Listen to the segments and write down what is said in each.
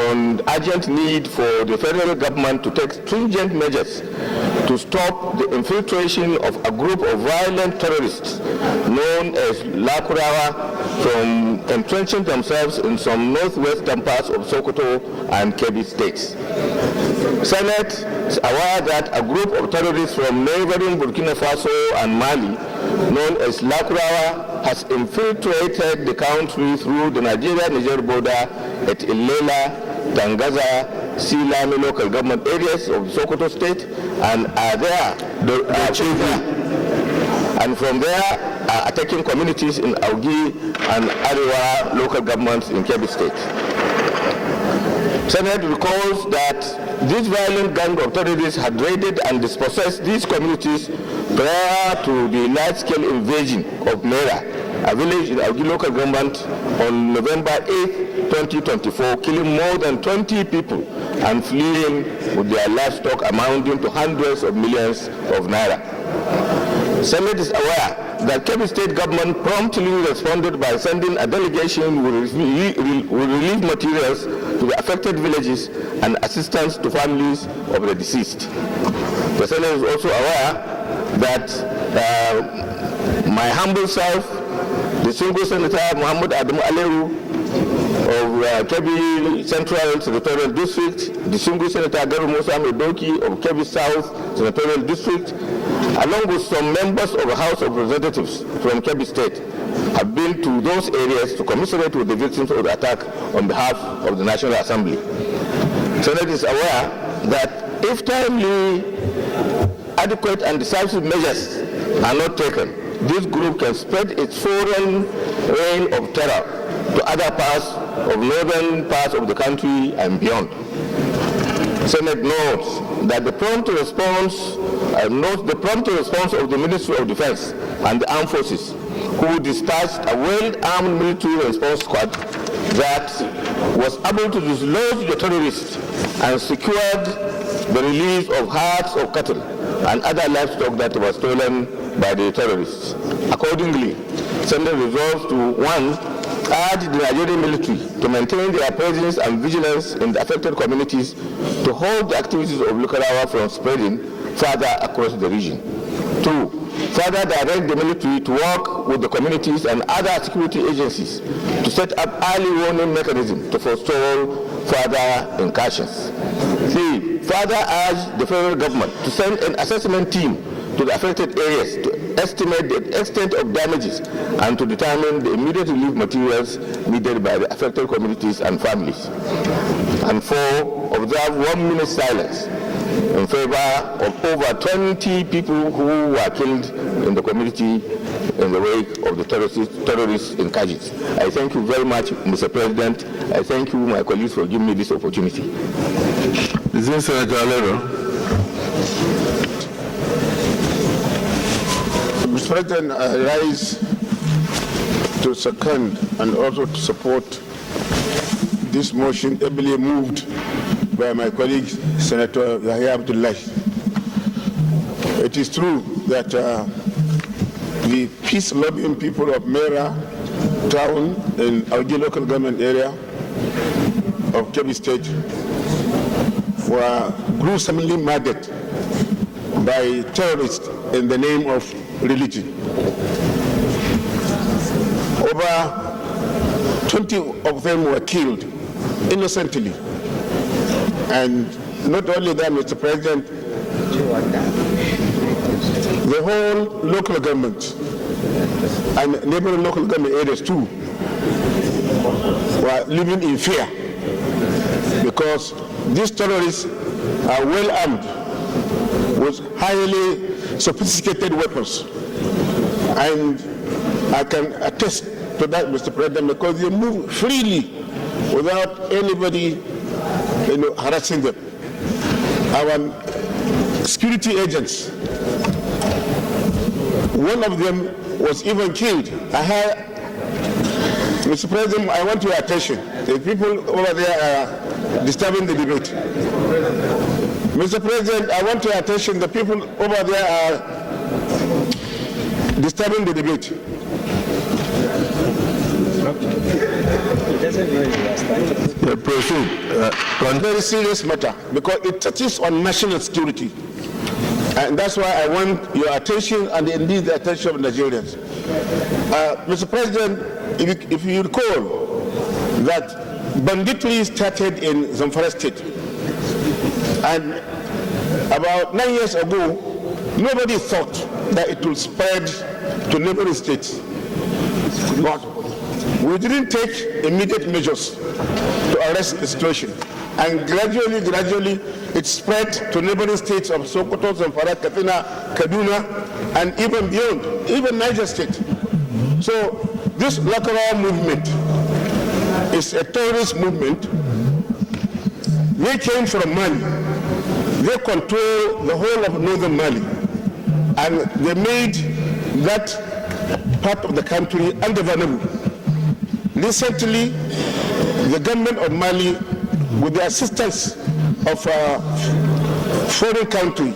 on urgent need for the federal government to take stringent measures to stop the infiltration of a group of violent terrorists known as Lakurawa from entrenching themselves in some northwestern parts of Sokoto and Kebbi states. Senate is aware that a group of terrorists from neighboring Burkina Faso and Mali, known as Lakurawa, has infiltrated the country through the Nigeria-Niger border at Ilela, Tangaza, Silami local government areas of Sokoto state, and are there, and from there are attacking communities in Augi and Ariwa local governments in Kebbi state. Senate recalls that this violent gang of terrorists had raided and dispossessed these communities prior to the large-scale invasion of Mera, a village in Augi local government, on November 8, 2024, killing more than 20 people and fleeing with their livestock amounting to hundreds of millions of naira. Senate is aware that Kebbi State government promptly responded by sending a delegation with relief materials to the affected villages and assistance to families of the deceased. The Senate is also aware that my humble self, the single Senator Muhammad Adamu Aleru of Kebbi Central Senatorial District, the single Senator Garu Musa Medoki of Kebbi South Senatorial District, along with some members of the House of Representatives from Kebbi State, have been to those areas to commiserate with the victims of the attack on behalf of the National Assembly. Senate is aware that if timely, adequate and decisive measures are not taken, this group can spread its foreign reign of terror to other parts of northern parts of the country and beyond. Senate notes that the prompt response of the Ministry of Defense and the Armed Forces, who dispatched a well-armed military response squad that was able to dislodge the terrorists and secured the release of herds of cattle and other livestock that were stolen by the terrorists. Accordingly, Senate resolves to, 1, urge the Nigerian military to maintain their presence and vigilance in the affected communities to hold the activities of Lakurawa from spreading further across the region. 2, further direct the military to work with the communities and other security agencies to set up early warning mechanisms to forestall further incursions. 3, further urge the federal government to send an assessment team to the affected areas to estimate the extent of damages and to determine the immediate relief materials needed by the affected communities and families. And 4, observe 1 minute silence in favor of over 20 people who were killed in the community in the wake of the terrorists in Kajit. I thank you very much, Mr. President. I thank you, my colleagues, for giving me this opportunity. Mr. President, I rise to second and also to support this motion ably moved by my colleague, Senator Yahya Abdullah. It is true that the peace-loving people of Mera town in Augi local government area of Kebbi State were gruesomely murdered by terrorists in the name of religion. Over 20 of them were killed innocently. And not only that, Mr. President, the whole local government and neighboring local government areas too were living in fear because these terrorists are well armed with highly sophisticated weapons. And I can attest to that, Mr. President, because they move freely without anybody harassing them. Our security agents, one of them was even killed. Mr. President, I want your attention. The people over there are disturbing the debate. Mr. President, I want your attention. The people over there are disturbing the debate. Proceed. Very serious matter because it touches on national security. And that's why I want your attention and indeed the attention of Nigerians. Mr. President, if you recall that banditry started in Zamfara state, and about 9 years ago, nobody thought that it would spread to neighboring states. But we didn't take immediate measures to arrest the situation. And gradually, it spread to neighboring states of Sokoto, Zamfara, Katsina, Kaduna, and even beyond, even Niger State. So this Lakurawa movement is a terrorist movement. They came from Mali. They control the whole of northern Mali. And they made that part of the country ungovernable. Recently, the government of Mali, with the assistance of a foreign country,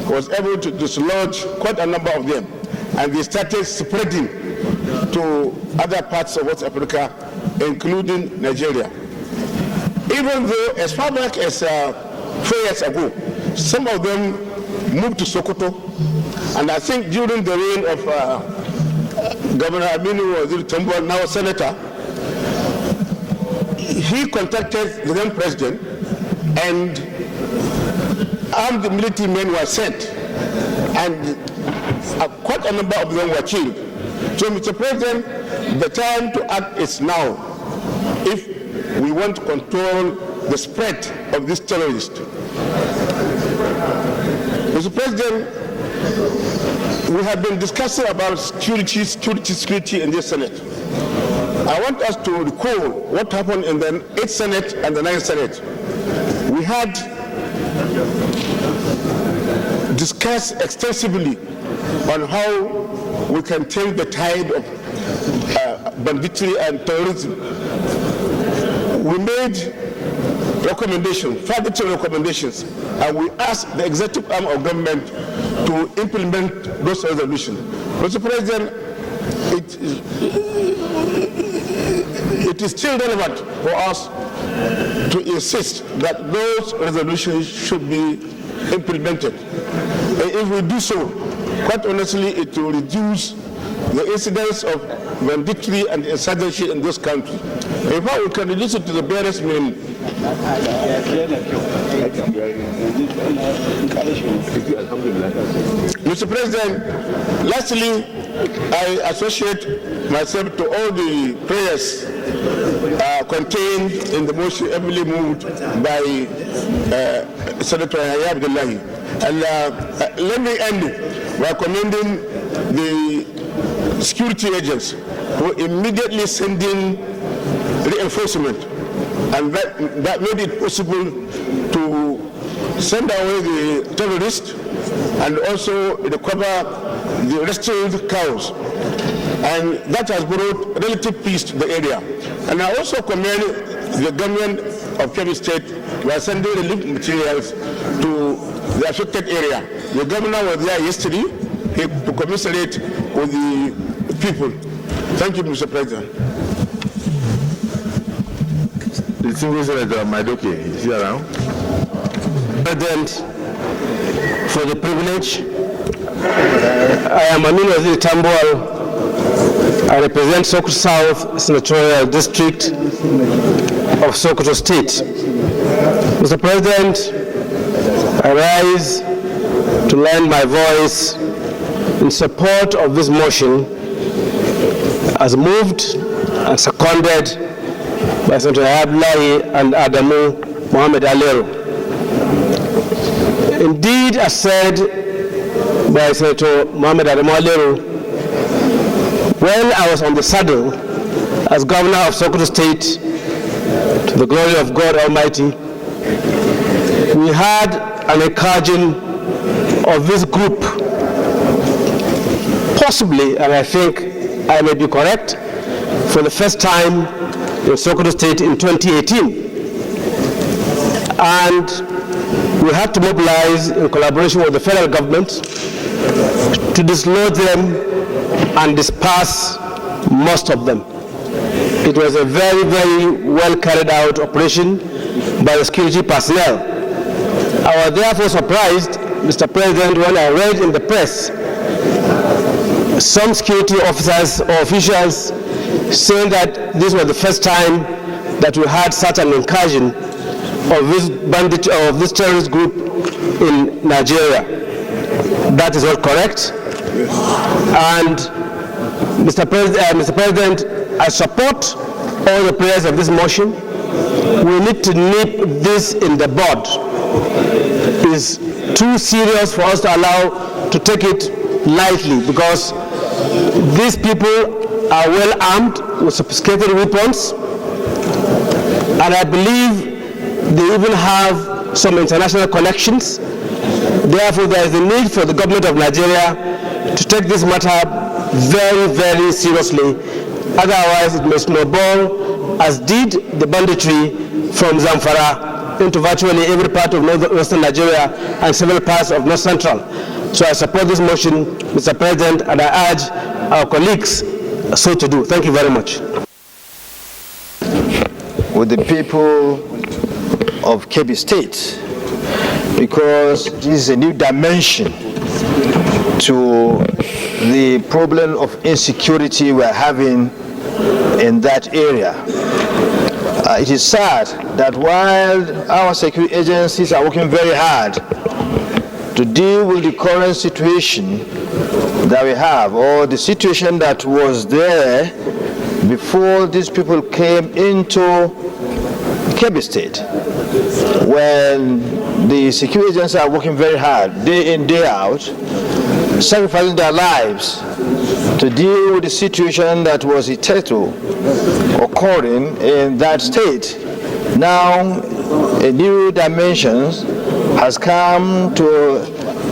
was able to dislodge quite a number of them, and they started spreading to other parts of West Africa, including Nigeria. Even though, as far back as 4 years ago, some of them moved to Sokoto, and I think during the reign of Governor Aminu Waziri Tambuwal, now Senator, he contacted the then president, and armed military men were sent, and quite a number of them were killed. So, Mr. President, the time to act is now if we want to control the spread of this terrorist. Mr. President, we have been discussing about security in this Senate. I want us to recall what happened in the 8th Senate and the 9th Senate. We had discussed extensively on how we can turn the tide of banditry and terrorism. We made recommendations, 52 recommendations, and we asked the executive arm of government to implement those resolutions. Mr. President, it is still relevant for us to insist that those resolutions should be implemented. And if we do so, quite honestly, it will reduce the incidence of banditry and insurgency in this country. In fact, we can reduce it to the barest minimum. Mr. President, lastly, I associate myself to all the prayers contained in the motion heavily moved by Senator Yahya Abdullahi. And let me end by commending the security agents who immediately sent in reinforcement, and that made it possible to send away the terrorists and also recover the rescued cows. And that has brought relative peace to the area. And I also commend the government of Kebbi State by sending relief materials to the affected area. The governor was there yesterday to commiserate with the people. Thank you, Mr. President. The Single Senator Madoke, is he around? President, for the privilege. I am Aminu Waziri Tambuwal. I represent Sokoto South Senatorial District of Sokoto State. Mr. President, I rise to lend my voice in support of this motion as moved and seconded by Senator Abdullahi and Adamu Mohammed Alero. Indeed, as said by Senator Mohammed Adamu Alero, when I was on the saddle as governor of Sokoto State, to the glory of God Almighty, we had an encouraging of this group, possibly, and I think I may be correct, for the first time in Sokoto State in 2018. And we had to mobilize in collaboration with the federal government to dislodge them and disperse most of them. It was a very, very well carried out operation by the security personnel. I was therefore surprised, Mr. President, when I read in the press some security officers or officials saying that this was the first time that we had such an incursion of this terrorist group in Nigeria. That is not correct. And Mr. President, I support all the prayers of this motion. We need to nip this in the bud. It is too serious for us to allow to take it lightly, because these people are well armed with sophisticated weapons, and I believe they even have some international connections. Therefore, there is a need for the government of Nigeria to take this matter very, very seriously. Otherwise, it may snowball, as did the banditry from Zamfara into virtually every part of northwestern Nigeria and several parts of north central. So I support this motion, Mr. President, and I urge our colleagues so to do. Thank you very much. With the people of Kebbi State, because this is a new dimension to the problem of insecurity we're having in that area. It is sad that while our security agencies are working very hard to deal with the current situation that we have, or the situation that was there before these people came into Kebbi State, when the security agencies are working very hard, day in, day out, sacrificing their lives to deal with the situation that was hitherto occurring in that state. Now, a new dimension has come to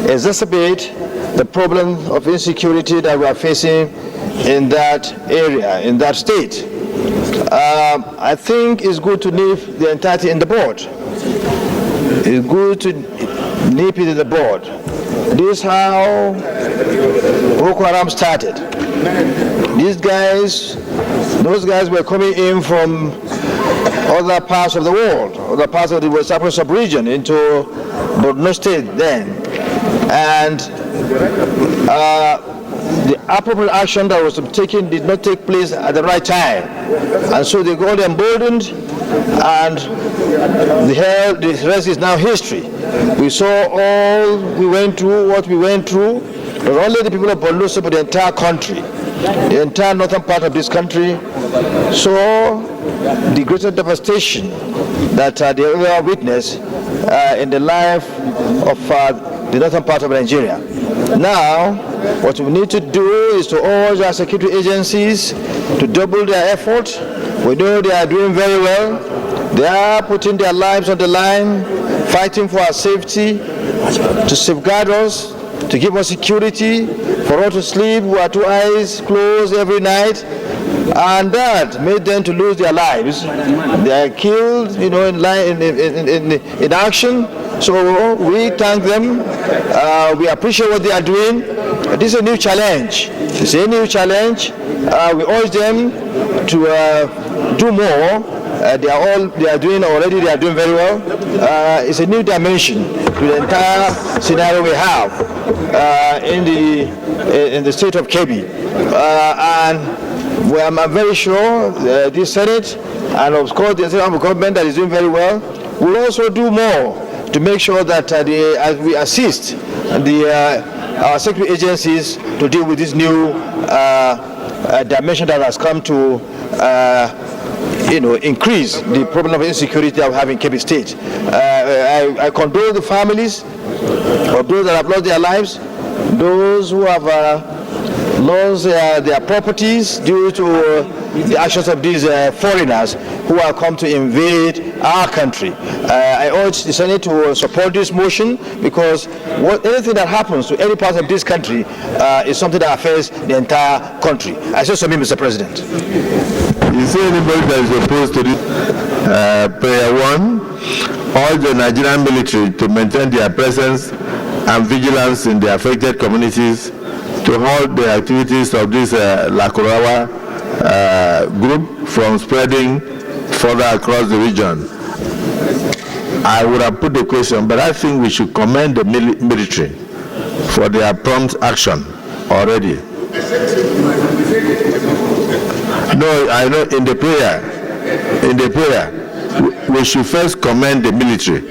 exacerbate the problem of insecurity that we are facing in that area, in that state. I think it's good to nip the entirety in the bud. It's good to nip it in the bud. This is how Boko Haram started. These guys, those guys were coming in from other parts of the world, other parts of the West African sub-region into Borno State then. And the appropriate action that was taken did not take place at the right time. And so they got emboldened, and the rest is now history. We saw all we went through, what we went through, not only the people of Borno State, but the entire country, the entire northern part of this country. So the greatest devastation that they ever witnessed in the life of the northern part of Nigeria. Now, what we need to do is to urge our security agencies to double their effort. We know they are doing very well. They are putting their lives on the line, fighting for our safety, to safeguard us, to give us security, for us to sleep with our two eyes closed every night. And that made them to lose their lives. They are killed, you know, in action. So we thank them. We appreciate what they are doing. This is a new challenge. It's a new challenge. We urge them to do more. They are doing very well. It's a new dimension to the entire scenario we have in the state of Kebbi. And I'm very sure the Senate and of course the State government that is doing very well will also do more to make sure that as we assist our security agencies to deal with this new dimension that has come to increase the problem of insecurity that we have in Kebbi State. I condole the families of those that have lost their lives, those who have lost their properties due to the actions of these foreigners who have come to invade our country. I urge the Senate to support this motion, because anything that happens to any part of this country is something that affects the entire country. I say so, Mr. President. Is there anybody that is opposed to this? Prayer 1, urge the Nigerian military to maintain their presence and vigilance in the affected communities, to halt the activities of this Lakurawa group from spreading further across the region. I would have put the question, but I think we should commend the military for their prompt action already. No, I know in the prayer, we should first commend the military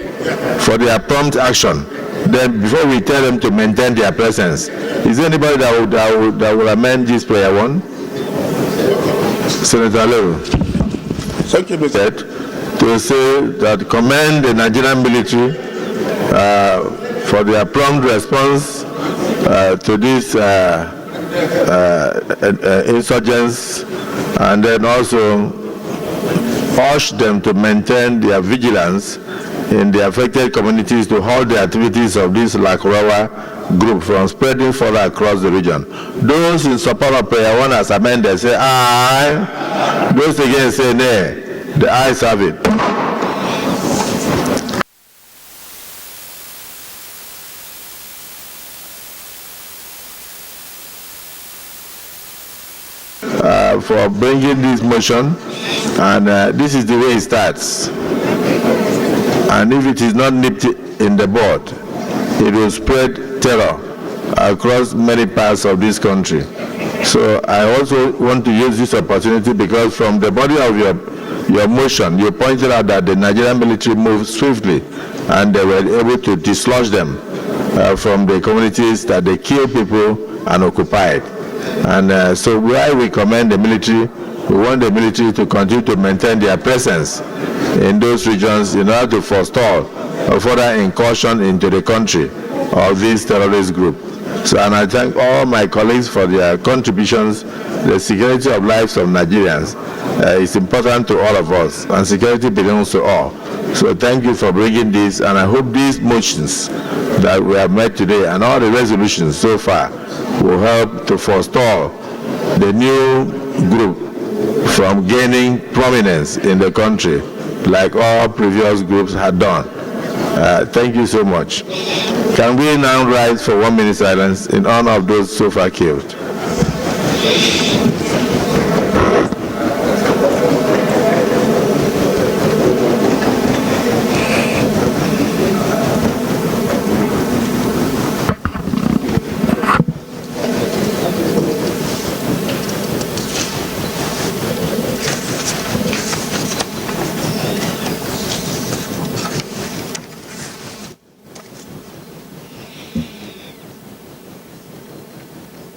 for their prompt action. Then before we tell them to maintain their presence. Is there anybody that will amend this prayer one? Senator Lew. Thank you, Mr. To say that commend the Nigerian military for their prompt response to these insurgents, and then also urge them to maintain their vigilance in the affected communities to halt the activities of this Lakurawa group from spreading further across the region. Those in support of prayer one as amended say aye. Those against say nay. The ayes have it. For bringing this motion, and this is the way it starts. And if it is not nipped in the bud, it will spread terror across many parts of this country. So I also want to use this opportunity because from the body of your motion, you pointed out that the Nigerian military moved swiftly and they were able to dislodge them from the communities that they killed people and occupied. And so while we commend the military, we want the military to continue to maintain their presence in those regions in order to forestall a further incursion into the country of this terrorist group. So, and I thank all my colleagues for their contributions. The security of lives of Nigerians is important to all of us, and security belongs to all. So thank you for bringing this, and I hope these motions that we have made today and all the resolutions so far will help to forestall the new group from gaining prominence in the country like all previous groups had done. Thank you so much. Can we now rise for 1 minute silence in honor of those so far killed?